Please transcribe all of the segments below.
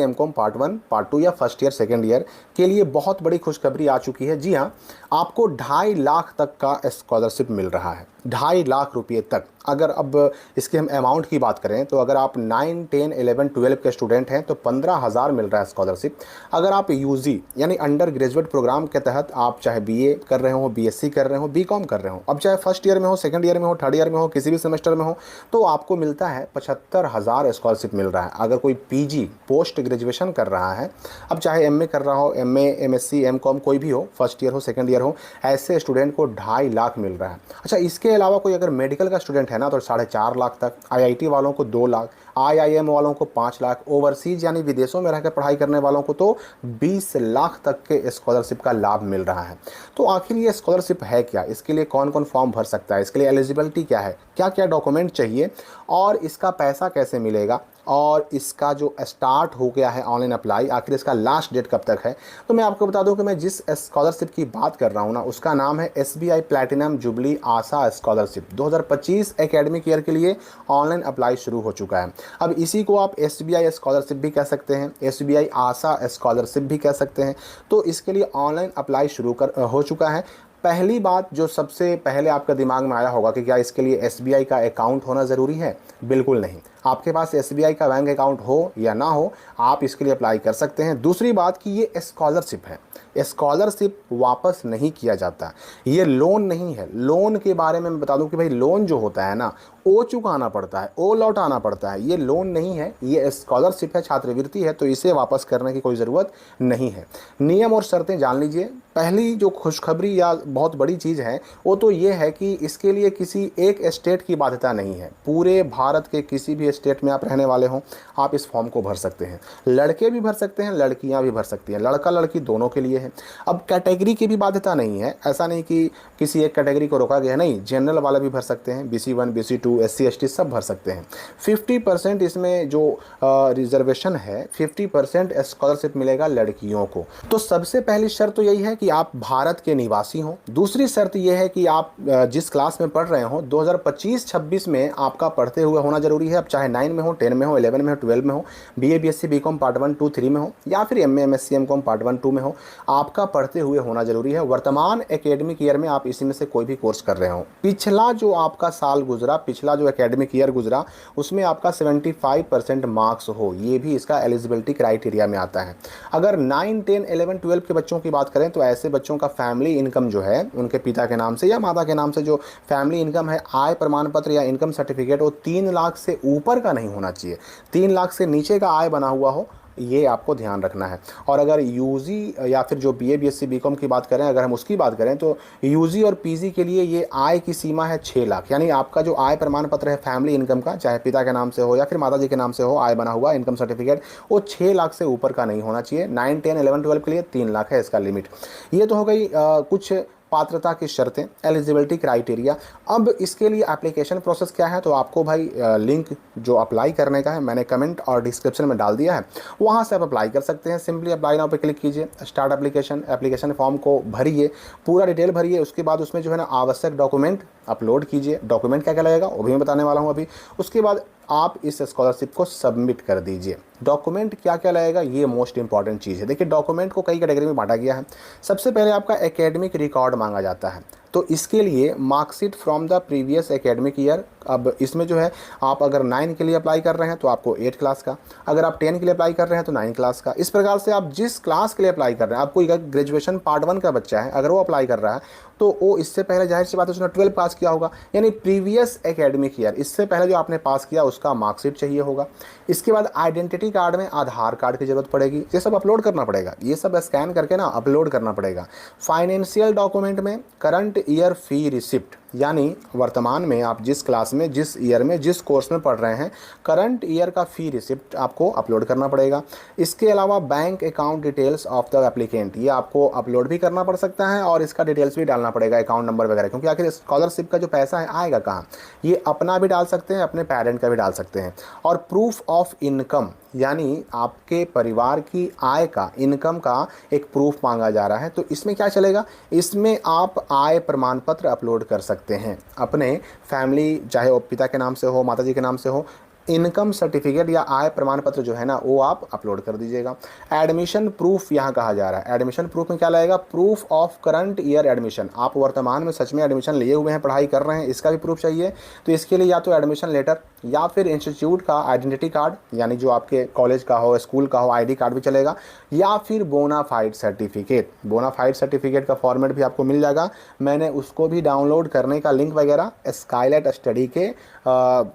MCom part 1 part 2 या first year second year के लिए बहुत बड़ी खुशखबरी आ चुकी है। जी हाँ, आपको 2.5 लाख तक का स्कॉलरशिप मिल रहा है, 2.5 लाख रुपये तक। अगर अब इसके हम अमाउंट की बात करें तो अगर आप 9, 10, 11, 12 के स्टूडेंट हैं तो 15,000 मिल रहा है स्कॉलरशिप। अगर आप यूजी यानी अंडर ग्रेजुएट प्रोग्राम के तहत आप चाहे बीए कर रहे हो, बीएससी कर रहे हो, बीकॉम कर रहे हो, अब चाहे फर्स्ट ईयर में हो, सेकंड ईयर में हो, थर्ड ईयर में हो, किसी भी सेमेस्टर में हो, तो आपको मिलता है 75,000 स्कॉलरशिप मिल रहा है। अगर कोई पीजी पोस्ट ग्रेजुएशन कर रहा है, अब चाहे एमए कर रहा हो, एमए, एमएससी, एमकॉम कोई भी हो, फर्स्ट ईयर हो, सेकंड ईयर हो, ऐसे स्टूडेंट को 2.5 लाख मिल रहा है। अच्छा, इसके अलावा कोई अगर मेडिकल का स्टूडेंट है ना तो 4.5 लाख तक, आईआईटी वालों को 2 लाख, आईआईएम वालों को 5 लाख, ओवरसीज यानी विदेशों में रहकर पढ़ाई करने वालों को तो 20 लाख तक के स्कॉलरशिप का लाभ मिल रहा है। तो आखिर ये स्कॉलरशिप है क्या, इसके लिए कौन कौन फॉर्म भर सकता है, इसके लिए एलिजिबिलिटी क्या है, क्या क्या डॉक्यूमेंट चाहिए और इसका पैसा कैसे मिलेगा, और इसका जो स्टार्ट हो गया है ऑनलाइन अप्लाई, आखिर इसका लास्ट डेट कब तक है। तो मैं आपको बता दूं कि मैं जिस स्कॉलरशिप की बात कर रहा हूं ना उसका नाम है SBI platinum jubilee Asha scholarship. 2025 academic year के लिए ऑनलाइन अप्लाई शुरू हो चुका है। अब इसी को आप एसबीआई स्कॉलरशिप भी कह सकते हैं, एसबीआई आशा स्कॉलरशिप भी कह सकते हैं। तो इसके लिए ऑनलाइन अप्लाई शुरू हो चुका है। पहली बात जो सबसे पहले आपका दिमाग में आया होगा कि क्या इसके लिए एसबीआई का अकाउंट होना ज़रूरी है? बिल्कुल नहीं। आपके पास एसबीआई का बैंक अकाउंट हो या ना हो, आप इसके लिए अप्लाई कर सकते हैं। दूसरी बात कि ये स्कॉलरशिप है, स्कॉलरशिप वापस नहीं किया जाता, ये लोन नहीं है। लोन के बारे में मैं बता दूं कि भाई लोन जो होता है ना वो चुकाना पड़ता है, वो लौटाना पड़ता है। ये लोन नहीं है, ये स्कॉलरशिप है, छात्रवृत्ति है, तो इसे वापस करने की कोई ज़रूरत नहीं है। नियम और शर्तें जान लीजिए। पहली जो खुशखबरी या बहुत बड़ी चीज़ है वो तो ये है कि इसके लिए किसी एक स्टेट की बाध्यता नहीं है। पूरे भारत के किसी भी स्टेट में आप रहने वाले हों, आप इस फॉर्म को भर सकते हैं। लड़के भी भर सकते हैं, लड़कियां भी भर सकती हैं, लड़का लड़की दोनों के लिए है। अब कैटेगरी की भी बाध्यता नहीं है, ऐसा नहीं कि किसी एक कैटेगरी को रोका गया है, नहीं, जनरल वाला भी भर सकते हैं, BC1, BC2, SC ST सब भर सकते हैं। 50% इसमें जो रिजर्वेशन है, 50% स्कॉलरशिप मिलेगा लड़कियों को। तो सबसे पहली शर्त तो यही है कि आप भारत के निवासी हों। दूसरी शर्त यह है कि आप जिस क्लास में पढ़ रहे हो 2025-26 में आपका पढ़ते हुए होना जरूरी है। अब चाहे 9 में हो, 10 में हो, 11 में हो, 12 में हो, बीए बीएससी बीकॉम पार्ट 1 2 3 में हो, या फिर एमए एमएससी एमकॉम पार्ट 1 2 में हो, आपका पढ़ते हुए होना जरूरी है। वर्तमान एकेडमिक ईयर में आप इसी में से कोई भी कोर्स कर रहे हो। पिछला जो आपका साल गुजरा, पिछला जो एकेडमिक ईयर गुजरा, उसमें आपका 75% मार्क्स हो, ये भी इसका एलिजिबिलिटी क्राइटेरिया में आता है। अगर 9, 10, 11, 12 के बच्चों की बात करें तो ऐसे बच्चों का फैमिली इनकम जो है उनके पिता के नाम से या माता के नाम से जो फैमिली इनकम है, आय प्रमाण पत्र या इनकम सर्टिफिकेट, वो 3 लाख से ऊपर का नहीं होना चाहिए। 3 लाख से नीचे का आय बना हुआ हो, ये आपको ध्यान रखना है। और अगर यूजी या फिर जो बीए बीएससी बीकॉम की बात करें, अगर हम उसकी बात करें तो यूजी और पीजी के लिए ये आय की सीमा है 6 लाख। यानी आपका जो आय प्रमाण पत्र है फैमिली इनकम का, चाहे पिता के नाम से हो या फिर माता जी के नाम से हो, आय बना हुआ इनकम सर्टिफिकेट, वो 6 लाख से ऊपर का नहीं होना चाहिए। 9, 10, 11, 12 के लिए 3 लाख है इसका लिमिट। ये तो हो गई कुछ पात्रता की शर्तें, एलिजिबिलिटी क्राइटेरिया। अब इसके लिए एप्लीकेशन प्रोसेस क्या है, तो आपको भाई लिंक जो अप्लाई करने का है मैंने कमेंट और डिस्क्रिप्शन में डाल दिया है, वहाँ से आप अप्लाई कर सकते हैं। सिंपली अप्लाई नाउ पे क्लिक कीजिए, स्टार्ट एप्लीकेशन फॉर्म को भरिए, पूरा डिटेल भरिए। उसके बाद उसमें जो है ना आवश्यक डॉक्यूमेंट अपलोड कीजिए। डॉक्यूमेंट क्या क्या लगेगा वो भी मैं बताने वाला हूँ अभी। उसके बाद आप इस स्कॉलरशिप को सबमिट कर दीजिए। डॉक्यूमेंट क्या क्या लगेगा, ये मोस्ट इंपॉर्टेंट चीज़ है। देखिए, डॉक्यूमेंट को कई कैटेगरी में बांटा गया है। सबसे पहले आपका एकेडमिक रिकॉर्ड मांगा जाता है, तो इसके लिए marksheet from the previous academic year. अब इसमें जो है आप अगर 9 के लिए अप्लाई कर रहे हैं तो आपको 8 क्लास का, अगर आप 10 के लिए अप्लाई कर रहे हैं तो 9 क्लास का। इस प्रकार से आप जिस क्लास के लिए अप्लाई कर रहे हैं, आपको ग्रेजुएशन पार्ट 1 का बच्चा है, अगर वो अप्लाई कर रहा है तो वो इससे पहले जाहिर सी बात है उसने 12 पास किया होगा, यानी प्रीवियस एकेडमिक ईयर, इससे पहले जो आपने पास किया उसका मार्कशीट चाहिए होगा। इसके बाद आइडेंटिटी कार्ड में आधार कार्ड की जरूरत पड़ेगी, ये सब अपलोड करना पड़ेगा, ये सब स्कैन करके ना अपलोड करना पड़ेगा। फाइनेंशियल डॉक्यूमेंट में करंट ईयर फी रिसिप्ट, यानी वर्तमान में आप जिस क्लास में, जिस ईयर में, जिस कोर्स में पढ़ रहे हैं, करंट ईयर का फी रिसिप्ट आपको अपलोड करना पड़ेगा। इसके अलावा bank account details of the applicant, ये आपको अपलोड भी करना पड़ सकता है और इसका डिटेल्स भी डालना पड़ेगा, अकाउंट नंबर वगैरह, क्योंकि आखिर स्कॉलरशिप का जो पैसा है आएगा कहाँ, ये अपना भी डाल सकते हैं, अपने पेरेंट का भी डाल सकते हैं। और प्रूफ ऑफ इनकम, यानी आपके परिवार की आय का, इनकम का एक प्रूफ मांगा जा रहा है। तो इसमें क्या चलेगा, इसमें आप आय प्रमाण पत्र अपलोड कर सकते हैं अपने फैमिली, चाहे वो पिता के नाम से हो, माता जी के नाम से हो, इनकम सर्टिफिकेट या आय प्रमाण पत्र जो है ना वो आप अपलोड कर दीजिएगा। एडमिशन प्रूफ यहाँ कहा जा रहा है, एडमिशन प्रूफ में क्या लगेगा, proof of current year admission. आप वर्तमान में सच में एडमिशन लिए हुए हैं, पढ़ाई कर रहे हैं, इसका भी प्रूफ चाहिए। तो इसके लिए या तो एडमिशन लेटर या फिर इंस्टीट्यूट का आइडेंटिटी कार्ड, यानी जो आपके कॉलेज का हो, स्कूल का हो, आईडी कार्ड भी चलेगा, या फिर बोनाफाइड सर्टिफिकेट। बोनाफाइड सर्टिफिकेट का फॉर्मेट भी आपको मिल जाएगा, मैंने उसको भी डाउनलोड करने का लिंक वगैरह स्काईलाइट स्टडी के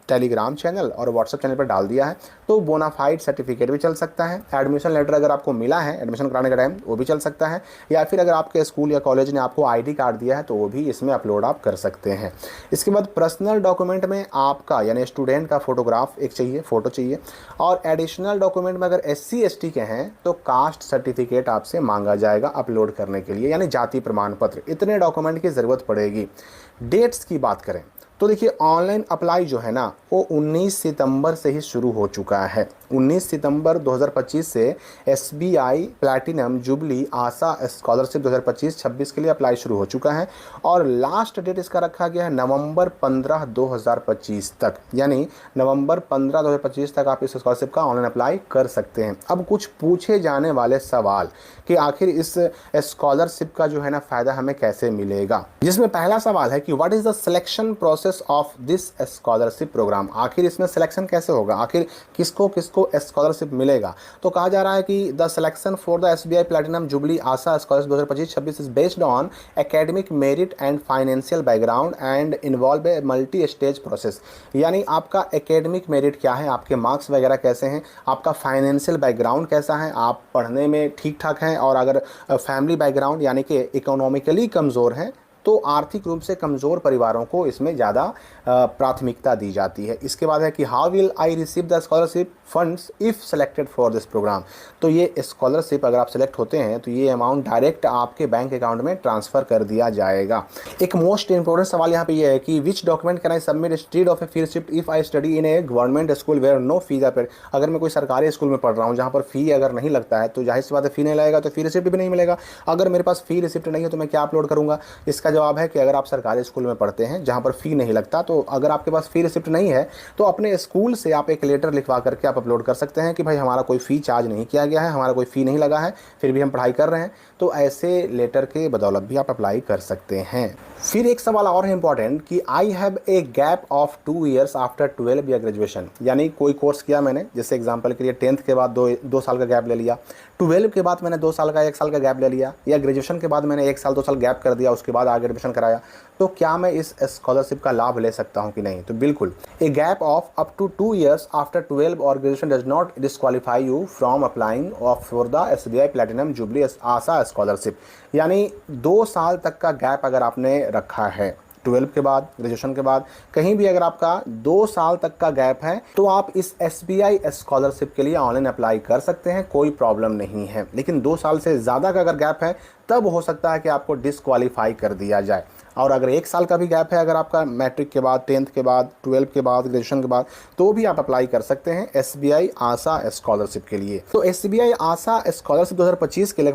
टेलीग्राम चैनल और व्हाट्सएप चैनल पर डाल दिया है। तो बोनाफाइड सर्टिफिकेट भी चल सकता है, एडमिशन लेटर अगर आपको मिला है एडमिशन कराने का टाइम वो भी चल सकता है, या फिर अगर आपके स्कूल या कॉलेज ने आपको आईडी कार्ड दिया है तो वो भी इसमें अपलोड आप कर सकते हैं। इसके बाद पर्सनल डॉक्यूमेंट में आपका यानी स्टूडेंट का फोटोग्राफ एक चाहिए, फ़ोटो चाहिए, और एडिशनल डॉक्यूमेंट में अगर SC ST के हैं तो कास्ट सर्टिफिकेट आपसे मांगा जाएगा अपलोड करने के लिए, यानी जाति प्रमाण पत्र। इतने डॉक्यूमेंट की ज़रूरत पड़ेगी। डेट्स की बात करें तो देखिए ऑनलाइन अप्लाई जो है ना वो 19 सितंबर से ही शुरू हो चुका है। 19 सितंबर 2025 से SBI platinum jubilee Asha scholarship 2025-26 के लिए अप्लाई शुरू हो चुका है, और लास्ट डेट इसका रखा गया है नवंबर 15 2025 तक, यानी नवंबर 15 2025 तक आप इस स्कॉलरशिप का ऑनलाइन अप्लाई कर सकते हैं। अब कुछ पूछे जाने वाले सवाल कि आखिर इस स्कॉलरशिप का जो है ना फ़ायदा हमें कैसे मिलेगा, जिसमें पहला सवाल है कि what is the selection process of this scholarship programme. आखिर इसमें सिलेक्शन कैसे होगा, आखिर किसको किसको स्कॉलरशिप मिलेगा। तो कहा जा रहा है कि the selection for the SBI platinum jubilee Asha scholarship 2025-26 is based on academic merit and financial background and involve a multi stage process. यानी आपका एकेडमिक मेरिट क्या है, आपके मार्क्स वगैरह कैसे हैं, आपका फाइनेंशियल बैकग्राउंड कैसा है, आप पढ़ने में ठीक ठाक हैं, और अगर फैमिली बैकग्राउंड यानी कि इकोनॉमिकली कमज़ोर हैं तो आर्थिक रूप से कमज़ोर परिवारों को इसमें ज़्यादा प्राथमिकता दी जाती है। इसके बाद है कि how will I receive the scholarship funds if selected for this programme. तो ये स्कॉलरशिप अगर आप सेलेक्ट होते हैं तो ये अमाउंट डायरेक्ट आपके बैंक अकाउंट में ट्रांसफ़र कर दिया जाएगा। एक मोस्ट इंपॉर्टेंट सवाल यहाँ पे ये है कि which document can I submit instead of a fee receipt if I study in a government school where no fees are paid. अगर मैं कोई सरकारी स्कूल में पढ़ रहा हूँ जहाँ पर फ़ी अगर नहीं लगता है तो जाहिर सी बात है फ़ी नहीं लगेगा तो फी रिसिप्ट भी नहीं मिलेगा। अगर मेरे पास फ़ी रिसिप्ट नहीं है तो मैं क्या अपलोड करूँगा। इसका जवाब है कि अगर आप सरकारी स्कूल में पढ़ते हैं जहाँ पर फ़ी नहीं लगता, तो अगर आपके पास फ़ी रिसिप्ट नहीं है तो अपने स्कूल से आप एक लेटर लिखवा करके आप अपलोड कर सकते हैं कि भाई हमारा कोई फ़ी चार्ज नहीं किया गया है, हमारा कोई फ़ी नहीं लगा है, फिर भी हम पढ़ाई कर रहे हैं। तो ऐसे लेटर के बदौलत भी आप अप्लाई कर सकते हैं। फिर एक सवाल और है इंपॉर्टेंट कि I have a gap of 2 years after 12 या ग्रेजुएशन। यानी कोई कोर्स किया मैंने, जैसे एग्जांपल के लिए 10th के बाद दो साल का गैप ले लिया, 12 के बाद मैंने 2 साल का 1 साल का गैप ले लिया, या ग्रेजुएशन के बाद मैंने 1 साल 2 साल गैप कर दिया, उसके बाद आगे एडमिशन कराया, तो क्या मैं इस स्कॉलरशिप का लाभ ले सकता हूं कि नहीं। तो बिल्कुल, a gap of up to 2 years after 12 और graduation does not disqualify you from applying for the SBI platinum jubilee Asha scholarship. यानी 2 साल तक का गैप अगर आपने रखा है 12 के बाद, ग्रेजुएशन के बाद, कहीं भी अगर आपका 2 साल तक का गैप है तो आप इस SBI स्कॉलरशिप के लिए ऑनलाइन अप्लाई कर सकते हैं, कोई प्रॉब्लम नहीं है। लेकिन 2 साल से ज़्यादा का अगर गैप है तब हो सकता है कि आपको डिस्क्वालीफाई कर दिया जाए। और अगर 1 साल का भी गैप है अगर आपका मैट्रिक के बाद, 10th के बाद, 12 के बाद, ग्रेजुएशन के बाद, तो भी आप अप्लाई कर सकते हैं SBI आशा स्कॉलरशिप के लिए। तो SBI आशा स्कॉलरशिप 2025 के लिए